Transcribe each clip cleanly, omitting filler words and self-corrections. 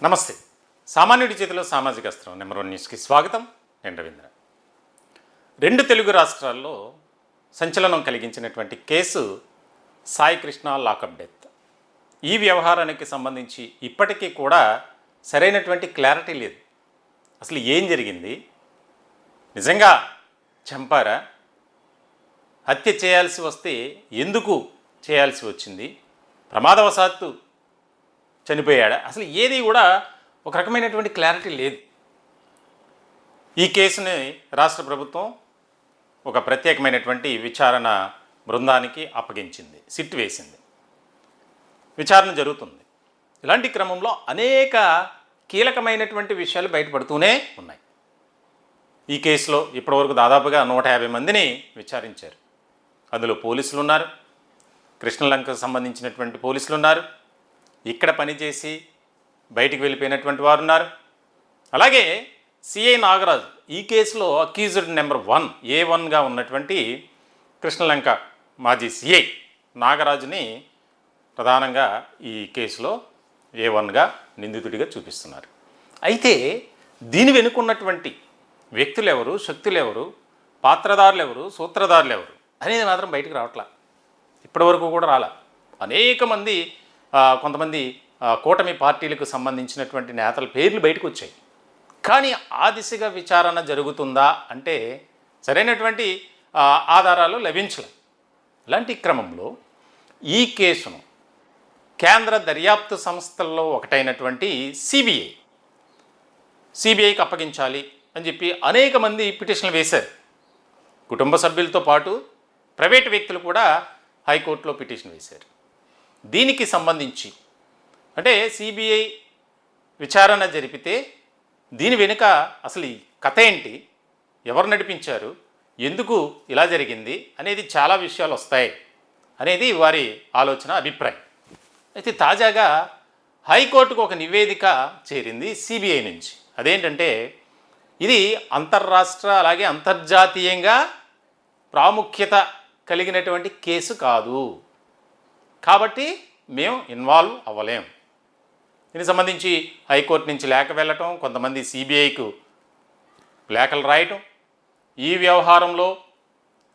నమస్తే. సామాన్యుడి చేతిలో సామాజిక అస్త్రం నెంబర్ 1 న్యూస్కి స్వాగతం. నేను రవీంద్ర. 2 తెలుగు రాష్ట్రాల్లో సంచలనం కలిగించినటువంటి case Sai Krishna lockup death. ఈ వ్యవహారానికి సంబంధించి ఇప్పటికీ కూడా సరైనటువంటి క్లారిటీ లేదు. అసలు ఏం జరిగింది? నిజంగా చంపారా? హత్య చేయాల్సి వస్తే ఎందుకు చేయాల్సి వచ్చింది? ప్రమాదవశాత్తు చనిపోయాడా? అసలు ఏది కూడా ఒక రకమైనటువంటి క్లారిటీ లేదు. ఈ కేసుని రాష్ట్ర ప్రభుత్వం ఒక ప్రత్యేకమైనటువంటి విచారణ బృందానికి అప్పగించింది, సిట్ వేసింది. విచారణ జరుగుతుంది. ఇలాంటి క్రమంలో అనేక కీలకమైనటువంటి విషయాలు బయటపడుతూనే ఉన్నాయి. ఈ కేసులో ఇప్పటివరకు దాదాపుగా 150 మందిని విచారించారు. అందులో పోలీసులు ఉన్నారు, కృష్ణలంకకు సంబంధించినటువంటి పోలీసులు ఉన్నారు, ఇక్కడ పనిచేసి బయటికి వెళ్ళిపోయినటువంటి వారు ఉన్నారు. అలాగే సిఐ నాగరాజు ఈ కేసులో అక్యూజ్డ్ నెంబర్ 1 A1గా ఉన్నటువంటి కృష్ణలంక మాజీ సిఐ నాగరాజుని ప్రధానంగా ఈ కేసులో A1గా నిందితుడిగా చూపిస్తున్నారు. అయితే దీని వెనుకున్నటువంటి వ్యక్తులు ఎవరు, శక్తులు ఎవరు, పాత్రదారులు ఎవరు, సూత్రధారులు ఎవరు అనేది మాత్రం బయటకు రావట్లా. ఇప్పటివరకు కూడా రాలా. అనేక మంది కొంతమంది కూటమి పార్టీలకు సంబంధించినటువంటి నేతల పేర్లు బయటకు వచ్చాయి. కానీ ఆ దిశగా విచారణ జరుగుతుందా అంటే సరైనటువంటి ఆధారాలు లభించలేదు. ఇలాంటి క్రమంలో ఈ కేసును కేంద్ర దర్యాప్తు సంస్థల్లో ఒకటైనటువంటి సిబిఐకి అప్పగించాలి అని చెప్పి అనేక మంది పిటిషన్లు వేశారు. కుటుంబ సభ్యులతో పాటు ప్రైవేటు వ్యక్తులు కూడా హైకోర్టులో పిటిషన్ వేశారు. దీనికి సంబంధించి అంటే సిబిఐ విచారణ జరిపితే దీని వెనుక అసలు ఈ కథ ఏంటి, ఎవరు నడిపించారు, ఎందుకు ఇలా జరిగింది అనేది చాలా విషయాలు వస్తాయి అనేది వారి ఆలోచన, అభిప్రాయం. అయితే తాజాగా హైకోర్టుకు ఒక నివేదిక చేరింది సిబిఐ నుంచి. అదేంటంటే ఇది అంతర్రాష్ట్ర అలాగే అంతర్జాతీయంగా ప్రాముఖ్యత కలిగినటువంటి కేసు కాదు, కాబట్టి మేము ఇన్వాల్వ్ అవ్వలేం. దీనికి సంబంధించి హైకోర్టు నుంచి లేఖ వెళ్ళటం, కొంతమంది సిబిఐకు లేఖలు రాయటం, ఈ వ్యవహారంలో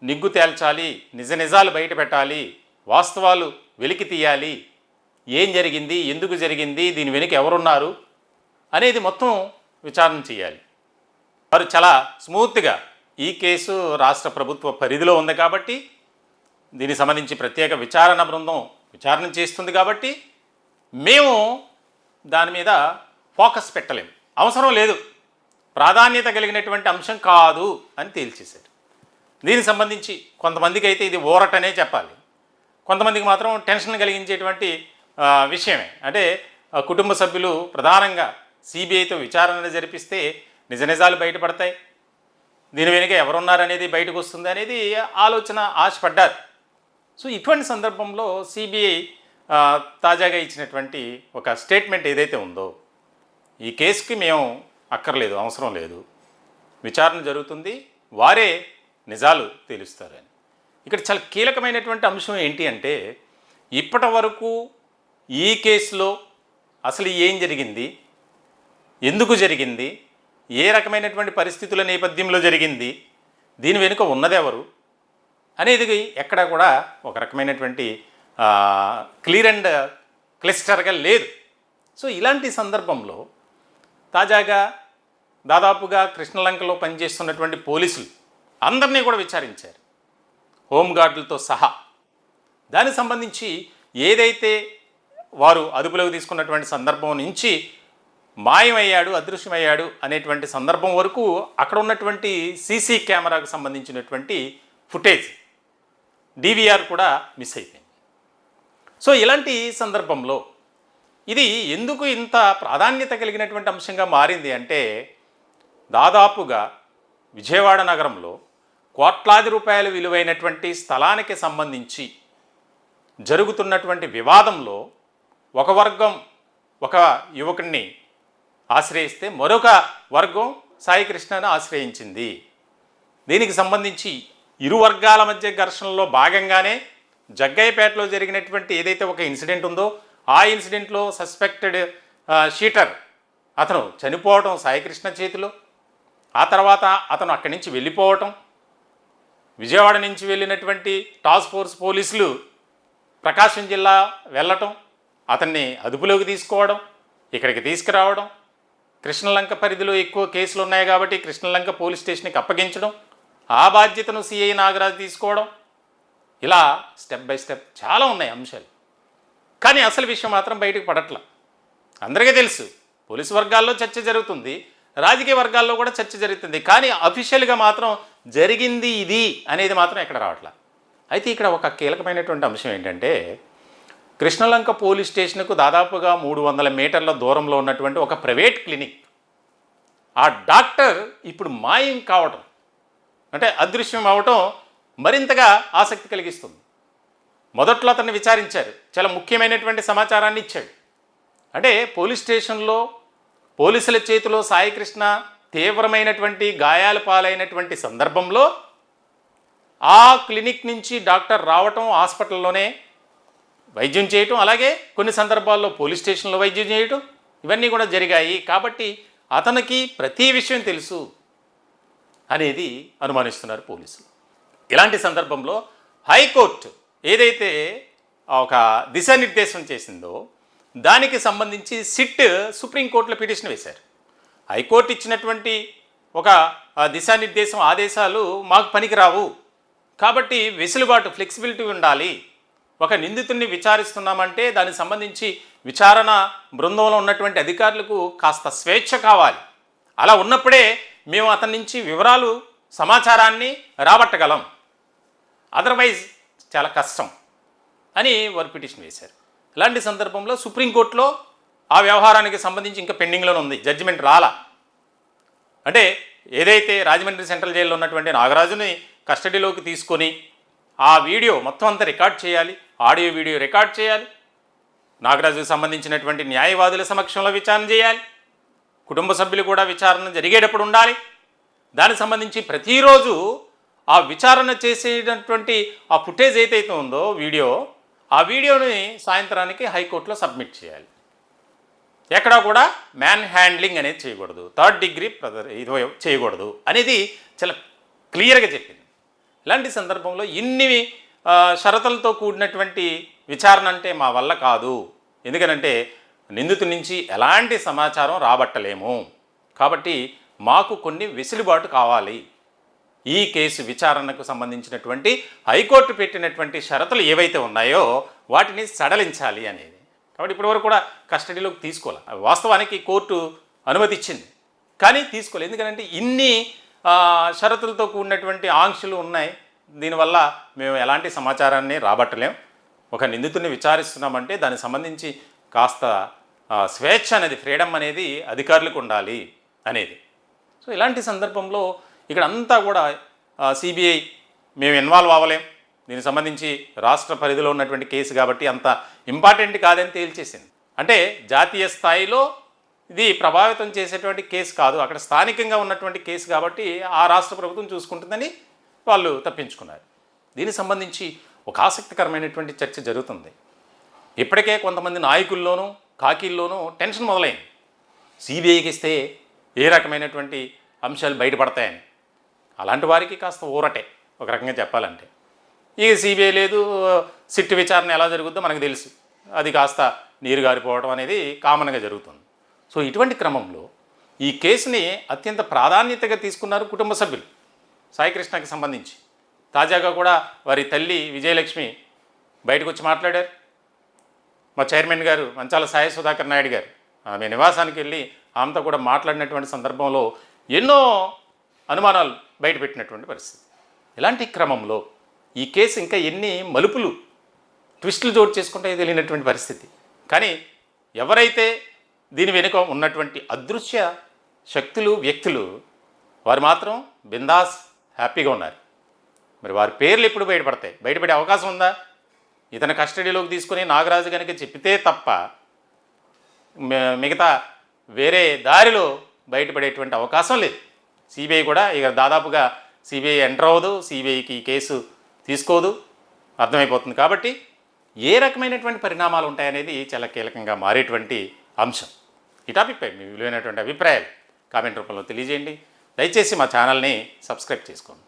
నిగ్గు తేల్చాలి, నిజాలు బయట పెట్టాలి, వాస్తవాలు వెలికి తీయాలి, ఏం జరిగింది, ఎందుకు జరిగింది, దీని వెనుక ఎవరున్నారు అనేది మొత్తం విచారణ చేయాలి. వారు చాలా స్మూత్గా ఈ కేసు రాష్ట్ర ప్రభుత్వ పరిధిలో ఉంది కాబట్టి దీనికి సంబంధించి ప్రత్యేక విచారణ బృందం విచారణ చేస్తుంది కాబట్టి మేము దాని మీద ఫోకస్ పెట్టలేము, అవసరం లేదు, ప్రాధాన్యత కలిగినటువంటి అంశం కాదు అని తేల్చేశారు. దీనికి సంబంధించి కొంతమందికి అయితే ఇది ఊరటనే చెప్పాలి, కొంతమందికి మాత్రం టెన్షన్ కలిగించేటువంటి విషయమే. అంటే కుటుంబ సభ్యులు ప్రధానంగా సిబిఐతో విచారణ జరిపిస్తే నిజాలు బయటపడతాయి, దీని వెనుక ఎవరున్నారనేది బయటకు వస్తుంది అనేది ఆలోచన ఆశపడ్డారు. సో ఇటువంటి సందర్భంలో సిబిఐ తాజాగా ఇచ్చినటువంటి ఒక స్టేట్మెంట్ ఏదైతే ఉందో, ఈ కేసుకి మేము అక్కర్లేదు, అవసరం లేదు, విచారణ జరుగుతుంది, వారే నిజాలు తేలుస్తారని. ఇక్కడ చాలా కీలకమైనటువంటి అంశం ఏంటి అంటే ఇప్పటి వరకు ఈ కేసులో అసలు ఏం జరిగింది, ఎందుకు జరిగింది, ఏ రకమైనటువంటి పరిస్థితుల నేపథ్యంలో జరిగింది, దీని వెనుక ఉన్నదెవరు అనేది ఎక్కడా కూడా ఒక రకమైనటువంటి క్లియర్ అండ్ క్లిస్టర్గా లేదు. సో ఇలాంటి సందర్భంలో తాజాగా దాదాపుగా కృష్ణలంకలో పనిచేస్తున్నటువంటి పోలీసులు అందరినీ కూడా విచారించారు, హోంగార్డులతో సహా. దానికి సంబంధించి ఏదైతే వారు అదుపులోకి తీసుకున్నటువంటి సందర్భం నుంచి మాయమయ్యాడు, అదృశ్యమయ్యాడు అనేటువంటి సందర్భం వరకు అక్కడ ఉన్నటువంటి సీసీ కెమెరాకు సంబంధించినటువంటి ఫుటేజ్ DVR కూడా మిస్ అయిపోయింది. సో ఇలాంటి సందర్భంలో ఇది ఎందుకు ఇంత ప్రాధాన్యత కలిగినటువంటి అంశంగా మారింది అంటే దాదాపుగా విజయవాడ నగరంలో కోట్లాది రూపాయల విలువైనటువంటి స్థలానికి సంబంధించి జరుగుతున్నటువంటి వివాదంలో ఒక వర్గం ఒక యువకుడిని ఆశ్రయిస్తే మరొక వర్గం సాయి కృష్ణను ఆశ్రయించింది. దీనికి సంబంధించి ఇరు వర్గాల మధ్య ఘర్షణలో భాగంగానే జగ్గయ్యపేటలో జరిగినటువంటి ఏదైతే ఒక ఇన్సిడెంట్ ఉందో ఆ ఇన్సిడెంట్లో సస్పెక్టెడ్ షీటర్ అతను చనిపోవటం సాయికృష్ణ చేతిలో, ఆ తర్వాత అతను అక్కడి నుంచి వెళ్ళిపోవటం, విజయవాడ నుంచి వెళ్ళినటువంటి టాస్క్ ఫోర్స్ పోలీసులు ప్రకాశం జిల్లా వెళ్ళటం, అతన్ని అదుపులోకి తీసుకోవడం, ఇక్కడికి తీసుకురావడం, కృష్ణలంక పరిధిలో ఎక్కువ కేసులు ఉన్నాయి కాబట్టి కృష్ణలంక పోలీస్ స్టేషన్కి అప్పగించడం, ఆ బాధ్యతను సిఐ నాగరాజు తీసుకోవడం, ఇలా స్టెప్ బై స్టెప్ చాలా ఉన్నాయి అంశాలు. కానీ అసలు విషయం మాత్రం బయటకు పడట్ల. అందరికీ తెలుసు, పోలీసు వర్గాల్లో చర్చ జరుగుతుంది, రాజకీయ వర్గాల్లో కూడా చర్చ జరుగుతుంది, కానీ అఫీషియల్గా మాత్రం జరిగింది ఇది అనేది మాత్రం ఎక్కడ రావట్లా. అయితే ఇక్కడ ఒక కీలకమైనటువంటి అంశం ఏంటంటే, కృష్ణలంక పోలీస్ స్టేషన్కు దాదాపుగా 300 మీటర్ల దూరంలో ఉన్నటువంటి ఒక ప్రైవేట్ క్లినిక్, ఆ డాక్టర్ ఇప్పుడు మాయం కావటం, అంటే అదృశ్యం అవటం మరింతగా ఆసక్తి కలిగిస్తుంది. మొదట్లో అతన్ని విచారించారు, చాలా ముఖ్యమైనటువంటి సమాచారాన్ని ఇచ్చాడు. అంటే పోలీస్ స్టేషన్లో పోలీసుల చేతిలో సాయికృష్ణ తీవ్రమైనటువంటి గాయాల పాలైనటువంటి సందర్భంలో ఆ క్లినిక్ నుంచి డాక్టర్ రావటం, హాస్పిటల్లోనే వైద్యం చేయటం, అలాగే కొన్ని సందర్భాల్లో పోలీస్ స్టేషన్లో వైద్యం చేయటం, ఇవన్నీ కూడా జరిగాయి. కాబట్టి అతనికి ప్రతి విషయం తెలుసు అనేది అనుమానిస్తున్నారు పోలీసులు. ఇలాంటి సందర్భంలో హైకోర్టు ఏదైతే ఒక దిశానిర్దేశం చేసిందో దానికి సంబంధించి సిట్ సుప్రీంకోర్టులో పిటిషన్ వేశారు. హైకోర్టు ఇచ్చినటువంటి ఒక దిశానిర్దేశం, ఆదేశాలు మాకు పనికిరావు, కాబట్టి వెసులుబాటు, ఫ్లెక్సిబిలిటీ ఉండాలి. ఒక నిందితుడిని విచారిస్తున్నామంటే దానికి సంబంధించి విచారణ బృందంలో ఉన్నటువంటి అధికారులకు కాస్త స్వేచ్ఛ కావాలి. అలా ఉన్నప్పుడే మేము అతని నుంచి వివరాలు, సమాచారాన్ని రాబట్టగలం, అదర్వైజ్ చాలా కష్టం అని వారు పిటిషన్ వేశారు. ఇలాంటి సందర్భంలో సుప్రీంకోర్టులో ఆ వ్యవహారానికి సంబంధించి ఇంకా పెండింగ్లోనే ఉంది, జడ్జిమెంట్ రాలా. అంటే ఏదైతే రాజమండ్రి సెంట్రల్ జైల్లో ఉన్నటువంటి నాగరాజుని కస్టడీలోకి తీసుకొని ఆ వీడియో మొత్తం అంతా రికార్డ్ చేయాలి, ఆడియో వీడియో రికార్డ్ చేయాలి, నాగరాజుకు సంబంధించినటువంటి న్యాయవాదుల సమక్షంలో విచారణ చేయాలి, కుటుంబ సభ్యులు కూడా విచారణ జరిగేటప్పుడు ఉండాలి. దానికి సంబంధించి ప్రతిరోజు ఆ విచారణ చేసేటటువంటి ఆ ఫుటేజ్ ఏదైతే ఉందో వీడియో, ఆ వీడియోని సాయంత్రానికి హైకోర్టులో సబ్మిట్ చేయాలి. ఎక్కడా కూడా మ్యాన్ హ్యాండ్లింగ్ అనేది చేయకూడదు, థర్డ్ డిగ్రీ ఇది చేయకూడదు అనేది చాలా క్లియర్గా చెప్పింది. ఇలాంటి సందర్భంలో ఇన్ని షరతులతో కూడినటువంటి విచారణ అంటే మా వల్ల కాదు, ఎందుకనంటే నిందితుడి నుంచి ఎలాంటి సమాచారం రాబట్టలేము, కాబట్టి మాకు కొన్ని వెసులుబాటు కావాలి. ఈ కేసు విచారణకు సంబంధించినటువంటి హైకోర్టు పెట్టినటువంటి షరతులు ఏవైతే ఉన్నాయో వాటిని సడలించాలి అనేది. కాబట్టి ఇప్పటివరకు కూడా కస్టడీలోకి తీసుకోవాలి. వాస్తవానికి కోర్టు అనుమతి ఇచ్చింది, కానీ తీసుకోలేదు. ఎందుకంటే ఇన్ని షరతులతో కూడినటువంటి ఆంక్షలు ఉన్నాయి, దీనివల్ల మేము ఎలాంటి సమాచారాన్ని రాబట్టలేం. ఒక నిందితుడిని విచారిస్తున్నామంటే దానికి సంబంధించి కాస్త స్వేచ్ఛ అనేది, ఫ్రీడమ్ అనేది అధికారులకు ఉండాలి అనేది. సో ఇలాంటి సందర్భంలో ఇక్కడ అంతా కూడా సిబిఐ మేము ఇన్వాల్వ్ అవ్వలేం, దీనికి సంబంధించి రాష్ట్ర పరిధిలో ఉన్నటువంటి కేసు కాబట్టి అంత ఇంపార్టెంట్ కాదని తేల్చేసింది. అంటే జాతీయ స్థాయిలో ఇది ప్రభావితం చేసేటువంటి కేసు కాదు, అక్కడ స్థానికంగా ఉన్నటువంటి కేసు కాబట్టి ఆ రాష్ట్ర ప్రభుత్వం చూసుకుంటుందని వాళ్ళు తప్పించుకున్నారు. దీనికి సంబంధించి ఒక ఆసక్తికరమైనటువంటి చర్చ జరుగుతుంది. ఇప్పటికే కొంతమంది నాయకుల్లోనూ కాకీల్లోనూ టెన్షన్ మొదలైంది, సిబిఐకి ఇస్తే ఏ రకమైనటువంటి అంశాలు బయటపడతాయని. అలాంటి వారికి కాస్త ఊరటే ఒక రకంగా చెప్పాలంటే. ఇక సిబిఐ లేదు, సిట్ విచారణ ఎలా జరుగుతుందో మనకు తెలుసు, అది కాస్త నీరు గారిపోవడం అనేది కామన్గా జరుగుతుంది. సో ఇటువంటి క్రమంలో ఈ కేసుని అత్యంత ప్రాధాన్యతగా తీసుకున్నారు కుటుంబ సభ్యులు. సాయికృష్ణకి సంబంధించి తాజాగా కూడా వారి తల్లి విజయలక్ష్మి బయటకు వచ్చి మాట్లాడారు. మా చైర్మన్ గారు మంచాల సాయి సుధాకర్ నాయుడు గారు ఆమె నివాసానికి వెళ్ళి ఆమెతో కూడా మాట్లాడినటువంటి సందర్భంలో ఎన్నో అనుమానాలు బయటపెట్టినటువంటి పరిస్థితి. ఇలాంటి క్రమంలో ఈ కేసు ఇంకా ఎన్ని మలుపులు, ట్విస్టులు జోడు చేసుకుంటే తెలియనటువంటి పరిస్థితి. కానీ ఎవరైతే దీని వెనుక ఉన్నటువంటి అదృశ్య శక్తులు, వ్యక్తులు, వారు మాత్రం బిందాస్ హ్యాపీగా ఉన్నారు. మరి వారి పేర్లు ఎప్పుడు బయటపడతాయి? బయటపడే అవకాశం ఉందా? ఇతను కస్టడీలోకి తీసుకుని నాగరాజు కనుక చెప్తే తప్ప మిగతా వేరే దారిలో బయటపడేటువంటి అవకాశం లేదు. సిబిఐ కూడా ఇక దాదాపుగా సిబిఐ ఎంటర్ అవ్వదు, సిబిఐకి ఈ కేసు తీసుకోదు, అర్థమైపోతుంది. కాబట్టి ఏ రకమైనటువంటి పరిణామాలు ఉంటాయనేది చాలా కీలకంగా మారేటువంటి అంశం. ఈ టాపిక్పై మీ విలువైనటువంటి అభిప్రాయాలు కామెంట్ రూపంలో తెలియజేయండి. దయచేసి మా ఛానల్ని సబ్స్క్రైబ్ చేసుకోండి.